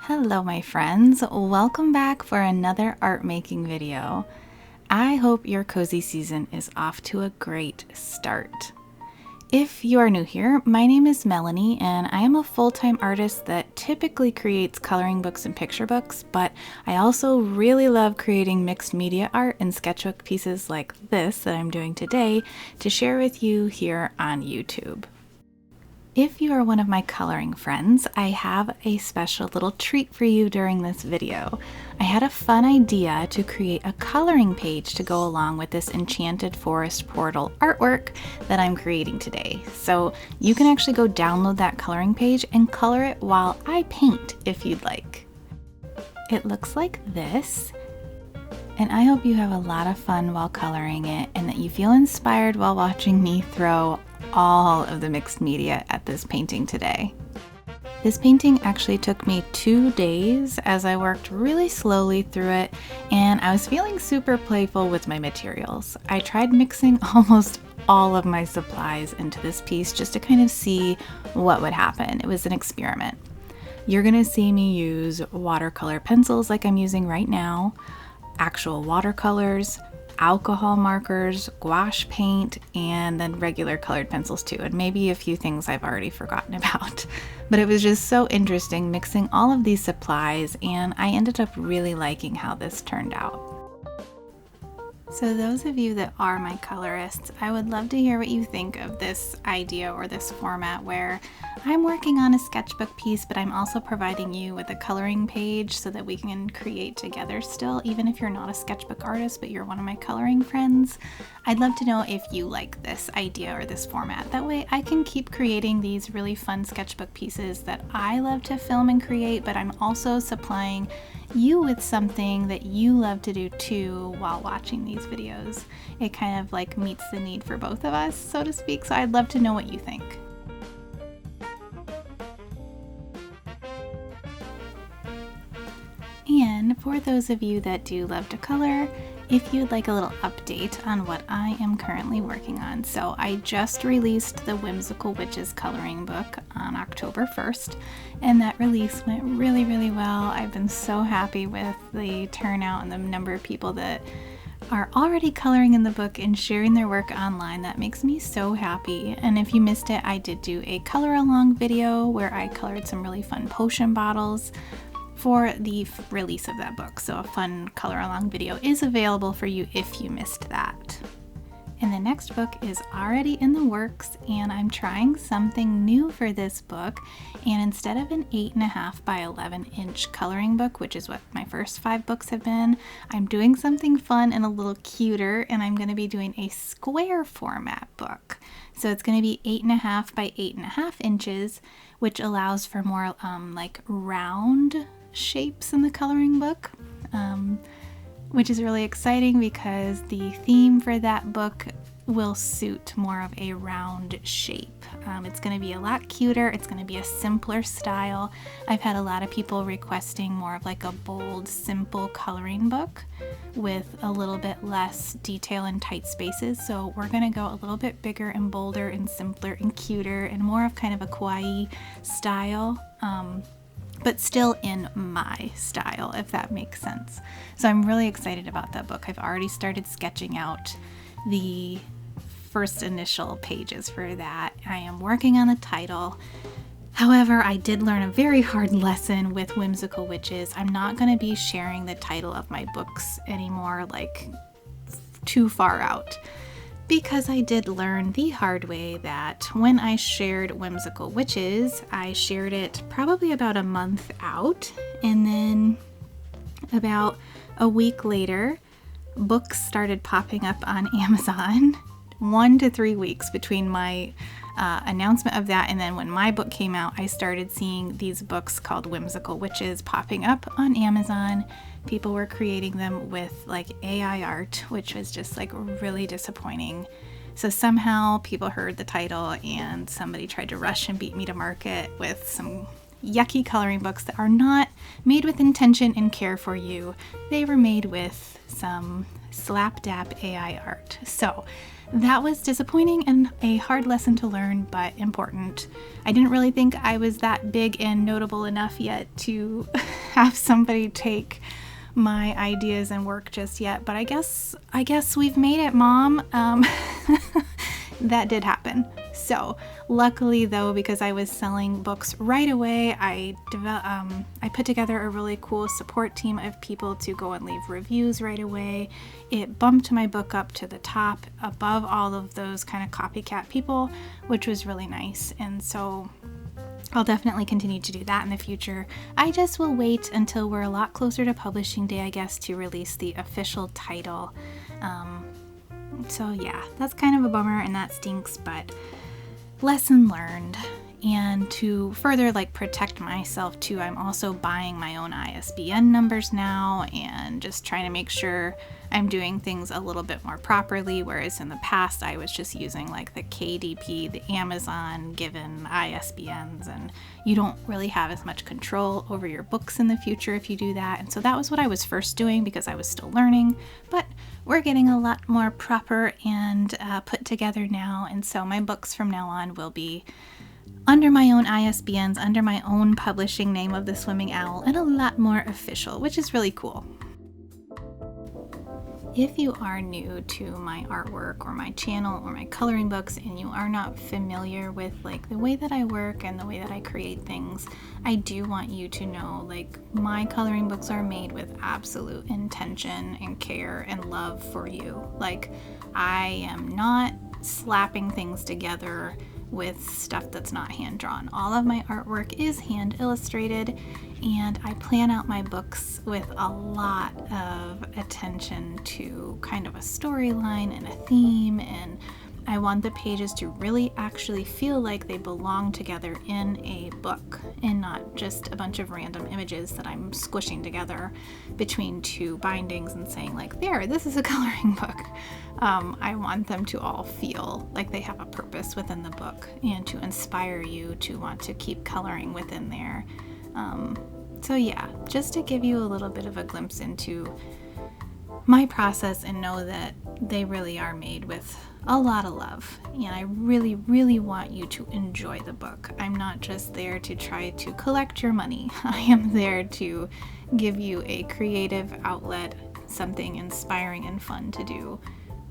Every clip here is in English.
Hello my friends, welcome back for another art making video. I hope your cozy season is off to a great start. If you are new here, my name is Melanie and I am a full-time artist that typically creates coloring books and picture books, but I also really love creating mixed media art and sketchbook pieces like this that I'm doing today to share with you here on YouTube. If you are one of my coloring friends, I have a special little treat for you during this video. I had a fun idea to create a coloring page to go along with this enchanted forest portal artwork that I'm creating today. So you can actually go download that coloring page and color it while I paint if you'd like. It looks like this. And I hope you have a lot of fun while coloring it and that you feel inspired while watching me throw all of the mixed media at this painting today. This painting actually took me 2 days as I worked really slowly through it, and I was feeling super playful with my materials. I tried mixing almost all of my supplies into this piece just to kind of see what would happen. It was an experiment. You're gonna see me use watercolor pencils like I'm using right now, actual watercolors, alcohol markers, gouache paint, and then regular colored pencils too, and maybe a few things I've already forgotten about. But it was just so interesting mixing all of these supplies, and I ended up really liking how this turned out. So those of you that are my colorists, I would love to hear what you think of this idea or this format where I'm working on a sketchbook piece, but I'm also providing you with a coloring page so that we can create together still, even if you're not a sketchbook artist, but you're one of my coloring friends. I'd love to know if you like this idea or this format. That way I can keep creating these really fun sketchbook pieces that I love to film and create, but I'm also supplying you with something that you love to do too while watching these videos. It kind of like meets the need for both of us, so to speak, so I'd love to know what you think. And for those of you that do love to color, if you'd like a little update on what I am currently working on. So I just released the Whimsical Witches coloring book on October 1st, and that release went really, really well. I've been so happy with the turnout and the number of people that are already coloring in the book and sharing their work online. That makes me so happy. And if you missed it, I did do a color along video where I colored some really fun potion bottles for the release of that book. So a fun color along video is available for you if you missed that. And the next book is already in the works, and I'm trying something new for this book. And instead of an 8.5 by 11 inch coloring book, which is what my first 5 books have been, I'm doing something fun and a little cuter, and I'm going to be doing a square format book. So it's going to be 8.5 by 8.5 inches, which allows for more like round shapes in the coloring book, which is really exciting because the theme for that book will suit more of a round shape. It's going to be a lot cuter. It's going to be a simpler style. I've had a lot of people requesting more of like a bold, simple coloring book with a little bit less detail and tight spaces. So we're going to go a little bit bigger and bolder and simpler and cuter and more of kind of a kawaii style. But still in my style, if that makes sense. So I'm really excited about that book. I've already started sketching out the first initial pages for that. I am working on the title. However, I did learn a very hard lesson with Whimsical Witches. I'm not going to be sharing the title of my books anymore, like too far out. Because I did learn the hard way that when I shared Whimsical Witches, I shared it probably about a month out, and then about a week later, books started popping up on Amazon. 1 to 3 weeks between my announcement of that and then when my book came out, I started seeing these books called Whimsical Witches popping up on Amazon. People were creating them with like AI art, which was just like really disappointing. So somehow people heard the title and somebody tried to rush and beat me to market with some yucky coloring books that are not made with intention and care for you. They were made with some slapdash AI art. So that was disappointing and a hard lesson to learn, but important. I didn't really think I was that big and notable enough yet to have somebody take my ideas and work just yet, but I guess we've made it, Mom. That did happen. So luckily though, because I was selling books right away, I put together a really cool support team of people to go and leave reviews right away. It bumped my book up to the top above all of those kind of copycat people, which was really nice. And so I'll definitely continue to do that in the future. I just will wait until we're a lot closer to publishing day, I guess, to release the official title. So yeah, that's kind of a bummer and that stinks, but lesson learned. And to further protect myself too, I'm also buying my own ISBN numbers now and just trying to make sure I'm doing things a little bit more properly, whereas in the past I was just using the KDP, the Amazon given ISBNs, and you don't really have as much control over your books in the future if you do that. And so that was what I was first doing because I was still learning, but we're getting a lot more proper and put together now. And so my books from now on will be under my own ISBNs, under my own publishing name of The Swimming Owl, and a lot more official, which is really cool. If you are new to my artwork or my channel or my coloring books and you are not familiar with the way that I work and the way that I create things, I do want you to know my coloring books are made with absolute intention and care and love for you. I am not slapping things together with stuff that's not hand drawn. All of my artwork is hand illustrated, and I plan out my books with a lot of attention to kind of a storyline and a theme, and I want the pages to really actually feel like they belong together in a book and not just a bunch of random images that I'm squishing together between two bindings and saying there, this is a coloring book. I want them to all feel like they have a purpose within the book and to inspire you to want to keep coloring within there. So yeah, just to give you a little bit of a glimpse into my process and know that they really are made with a lot of love, and I really, really want you to enjoy the book. I'm not just there to try to collect your money. I am there to give you a creative outlet, something inspiring and fun to do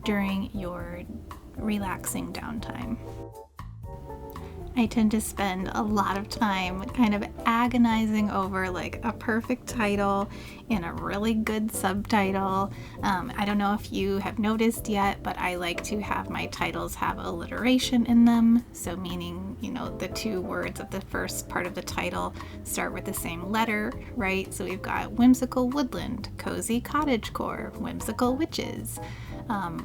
during your relaxing downtime. I tend to spend a lot of time kind of agonizing over a perfect title and a really good subtitle. I don't know if you have noticed yet, but I like to have my titles have alliteration in them. So meaning, the two words of the first part of the title start with the same letter, right? So we've got whimsical woodland, cozy cottagecore, whimsical witches,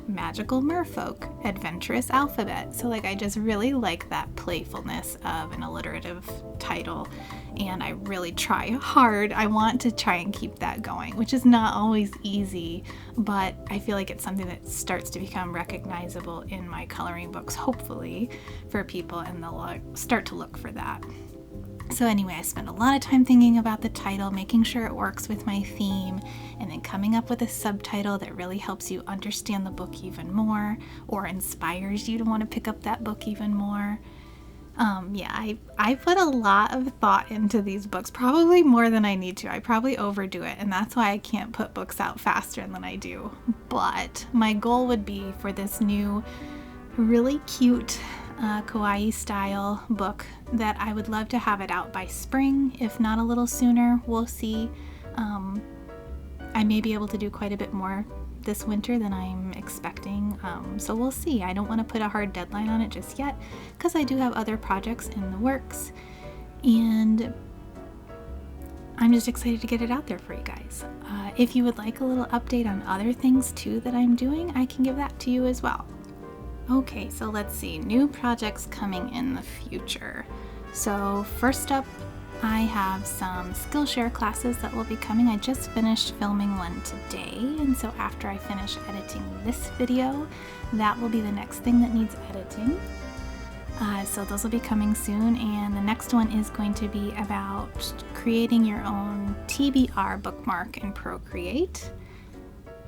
magical merfolk, adventurous alphabet. So I just really like that playfulness of an alliterative title, and I really try hard. I want to try and keep that going, which is not always easy, but I feel like it's something that starts to become recognizable in my coloring books, hopefully, for people, and they'll start to look for that. So anyway, I spend a lot of time thinking about the title, making sure it works with my theme, and then coming up with a subtitle that really helps you understand the book even more or inspires you to want to pick up that book even more. I put a lot of thought into these books, probably more than I need to. I probably overdo it, and that's why I can't put books out faster than I do. But my goal would be for this new, really cute kawaii style book that I would love to have it out by spring, if not a little sooner. We'll see. I may be able to do quite a bit more this winter than I'm expecting, so we'll see. I don't want to put a hard deadline on it just yet because I do have other projects in the works, and I'm just excited to get it out there for you guys. If you would like a little update on other things too that I'm doing, I can give that to you as well. Okay, so let's see, new projects coming in the future. So first up, I have some Skillshare classes that will be coming. I just finished filming one today, and so after I finish editing this video, that will be the next thing that needs editing. So those will be coming soon, and the next one is going to be about creating your own TBR bookmark in Procreate.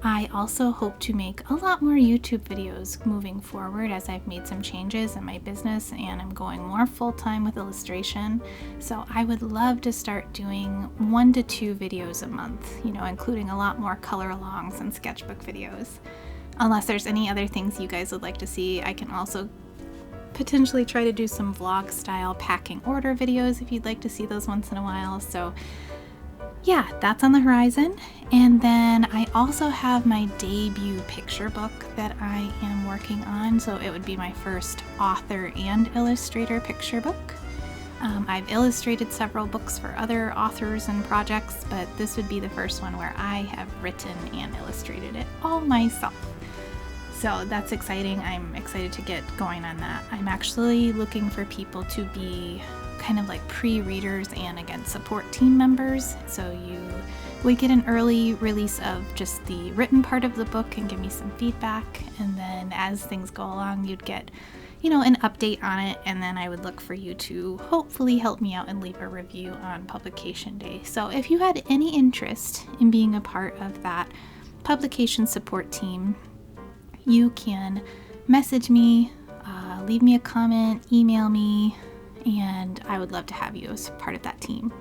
I also hope to make a lot more YouTube videos moving forward as I've made some changes in my business and I'm going more full-time with illustration. So I would love to start doing 1 to 2 videos a month, including a lot more color alongs and sketchbook videos. Unless there's any other things you guys would like to see, I can also potentially try to do some vlog style packing order videos if you'd like to see those once in a while. So yeah, that's on the horizon. And then I also have my debut picture book that I am working on. So it would be my first author and illustrator picture book. I've illustrated several books for other authors and projects, but this would be the first one where I have written and illustrated it all myself. So that's exciting. I'm excited to get going on that. I'm actually looking for people to be kind of like pre-readers and again support team members, so you would get an early release of just the written part of the book and give me some feedback, and then as things go along you'd get an update on it, and then I would look for you to hopefully help me out and leave a review on publication day. So if you had any interest in being a part of that publication support team, you can message me, leave me a comment, email me, and I would love to have you as part of that team.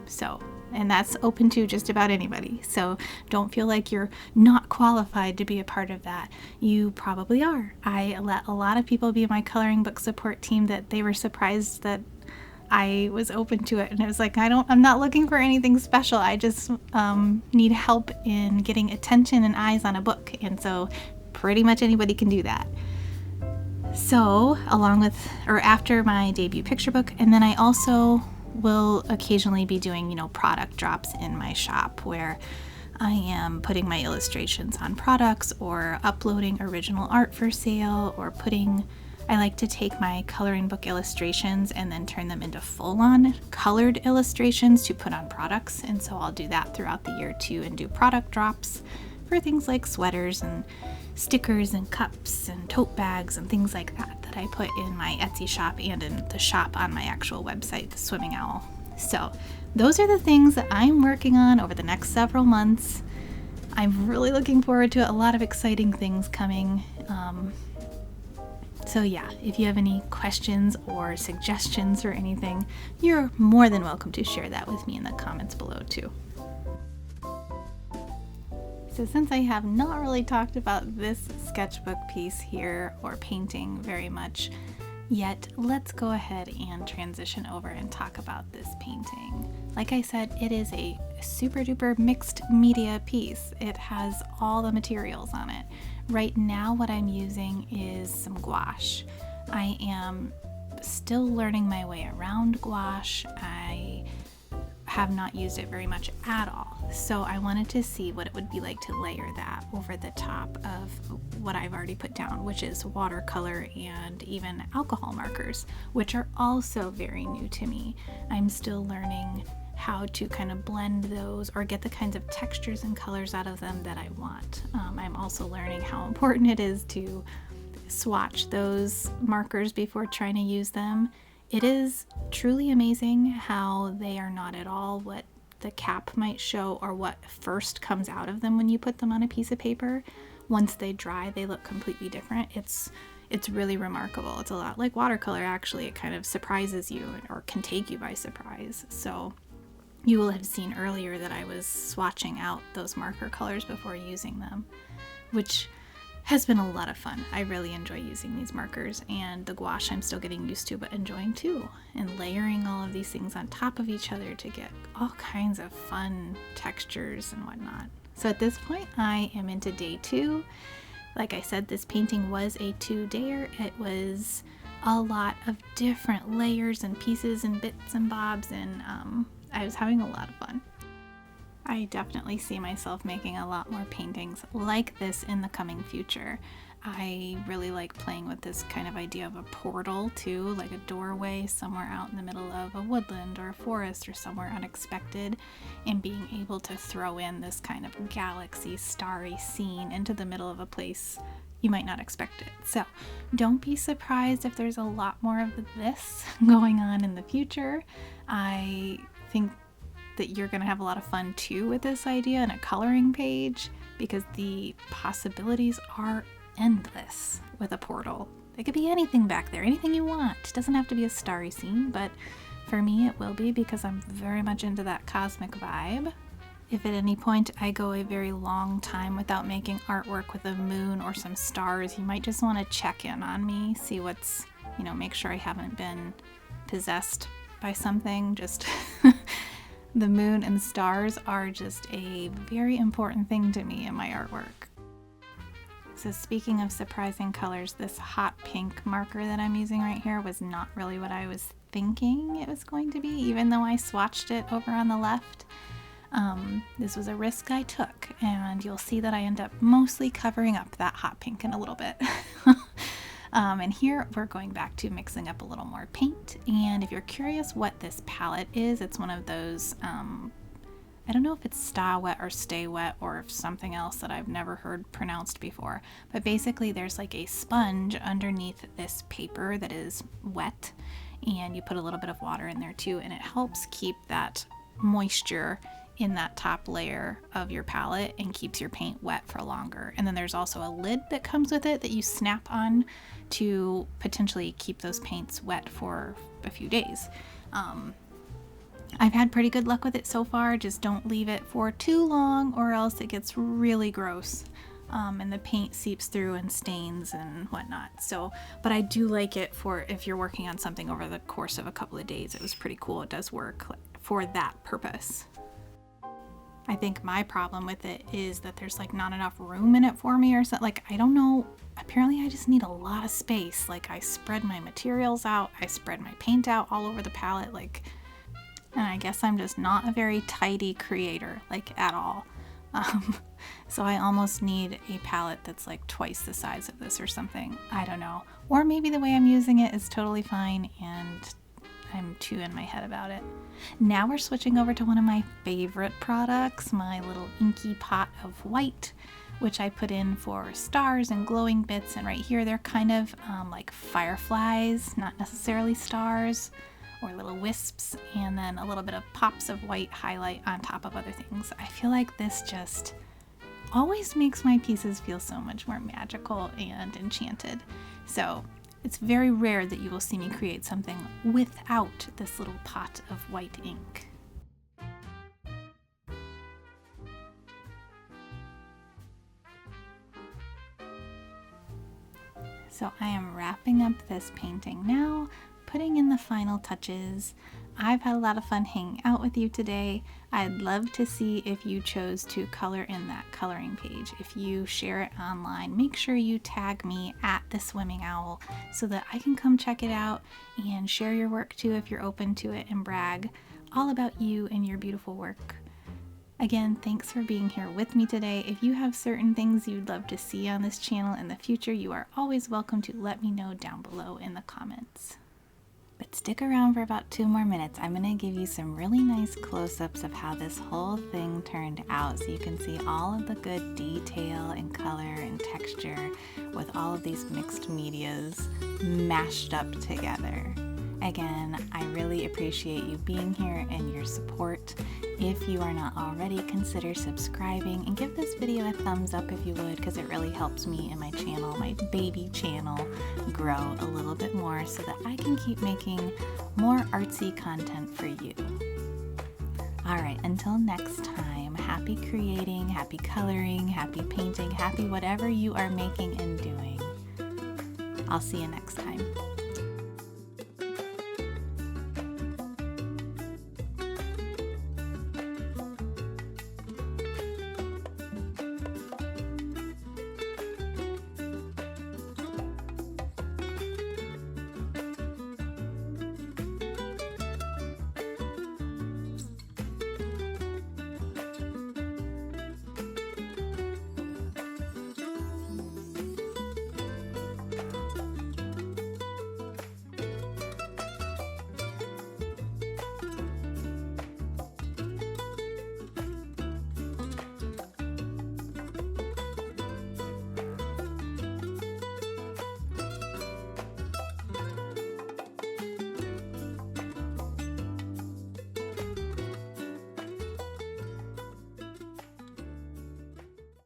And that's open to just about anybody. So don't feel like you're not qualified to be a part of that. You probably are. I let a lot of people be my coloring book support team that they were surprised that I was open to it. And it was like, I'm not looking for anything special. I just need help in getting attention and eyes on a book. And so pretty much anybody can do that. So after my debut picture book, and then I also will occasionally be doing, product drops in my shop where I am putting my illustrations on products or uploading original art for sale, or I like to take my coloring book illustrations and then turn them into full-on colored illustrations to put on products. And so I'll do that throughout the year too, and do product drops for things like sweaters and stickers and cups and tote bags and things like that I put in my Etsy shop and in the shop on my actual website, the Swimming Owl. So those are the things that I'm working on over the next several months. I'm really looking forward to a lot of exciting things coming. So yeah, if you have any questions or suggestions or anything, you're more than welcome to share that with me in the comments below too. So since I have not really talked about this sketchbook piece here or painting very much yet, let's go ahead and transition over and talk about this painting. Like I said, it is a super duper mixed media piece. It has all the materials on it. Right now what I'm using is some gouache. I am still learning my way around gouache. I have not used it very much at all. So I wanted to see what it would be like to layer that over the top of what I've already put down, which is watercolor and even alcohol markers, which are also very new to me. I'm still learning how to kind of blend those or get the kinds of textures and colors out of them that I want. I'm also learning how important it is to swatch those markers before trying to use them. It is truly amazing how they are not at all what the cap might show or what first comes out of them when you put them on a piece of paper. Once they dry, they look completely different. It's really remarkable. It's a lot like watercolor, actually. It kind of surprises you or can take you by surprise. So you will have seen earlier that I was swatching out those marker colors before using them, which has been a lot of fun. I really enjoy using these markers, and the gouache I'm still getting used to, but enjoying too, and layering all of these things on top of each other to get all kinds of fun textures and whatnot. So at this point, I am into day 2. Like I said, this painting was a 2-dayer. It was a lot of different layers and pieces and bits and bobs, and I was having a lot of fun. I definitely see myself making a lot more paintings like this in the coming future. I really like playing with this kind of idea of a portal too, like a doorway somewhere out in the middle of a woodland or a forest or somewhere unexpected, and being able to throw in this kind of galaxy, starry scene into the middle of a place you might not expect it. So don't be surprised if there's a lot more of this going on in the future. I think that you're going to have a lot of fun too with this idea and a coloring page, because the possibilities are endless with a portal. It could be anything back there, anything you want. It doesn't have to be a starry scene, but for me it will be because I'm very much into that cosmic vibe. If at any point I go a very long time without making artwork with a moon or some stars, you might just want to check in on me, see what's, make sure I haven't been possessed by something. Just the moon and stars are just a very important thing to me in my artwork. So speaking of surprising colors, this hot pink marker that I'm using right here was not really what I was thinking it was going to be, even though I swatched it over on the left. This was a risk I took, and you'll see that I end up mostly covering up that hot pink in a little bit. And here we're going back to mixing up a little more paint. And if you're curious what this palette is, it's one of those, I don't know if it's Style Wet or Stay Wet or if something else that I've never heard pronounced before, but basically there's like a sponge underneath this paper that is wet, and you put a little bit of water in there too, and it helps keep that moisture in that top layer of your palette and keeps your paint wet for longer. And then there's also a lid that comes with it that you snap on to potentially keep those paints wet for a few days. I've had pretty good luck with it so far. Just don't leave it for too long or else it gets really gross, and the paint seeps through and stains and whatnot. So, but I do like it for if you're working on something over the course of a couple of days. It was pretty cool. It does work for that purpose. I think my problem with it is that there's like not enough room in it for me or something. Like, I don't know. Apparently I just need a lot of space. Like, I spread my materials out. I spread my paint out all over the palette. And I guess I'm just not a very tidy creator, like at all. So I almost need a palette that's like twice the size of this or something. I don't know. Or maybe the way I'm using it is totally fine and I'm too in my head about it. Now we're switching over to one of my favorite products, my little inky pot of white, which I put in for stars and glowing bits. And right here, they're kind of like fireflies, not necessarily stars, or little wisps, and then a little bit of pops of white highlight on top of other things. I feel like this just always makes my pieces feel so much more magical and enchanted. So it's very rare that you will see me create something without this little pot of white ink. So I am wrapping up this painting now, putting in the final touches. I've had a lot of fun hanging out with you today. I'd love to see if you chose to color in that coloring page. If you share it online, make sure you tag me at the Swimming Owl so that I can come check it out and share your work too if you're open to it, and brag all about you and your beautiful work. Again, thanks for being here with me today. If you have certain things you'd love to see on this channel in the future, you are always welcome to let me know down below in the comments. But stick around for about 2 more minutes. I'm going to give you some really nice close-ups of how this whole thing turned out so you can see all of the good detail and color and texture with all of these mixed medias mashed up together. Again, I really appreciate you being here and your support. If you are not already, consider subscribing and give this video a thumbs up if you would, because it really helps me and my channel, my baby channel, grow a little bit more so that I can keep making more artsy content for you. Alright, until next time, happy creating, happy coloring, happy painting, happy whatever you are making and doing. I'll see you next time.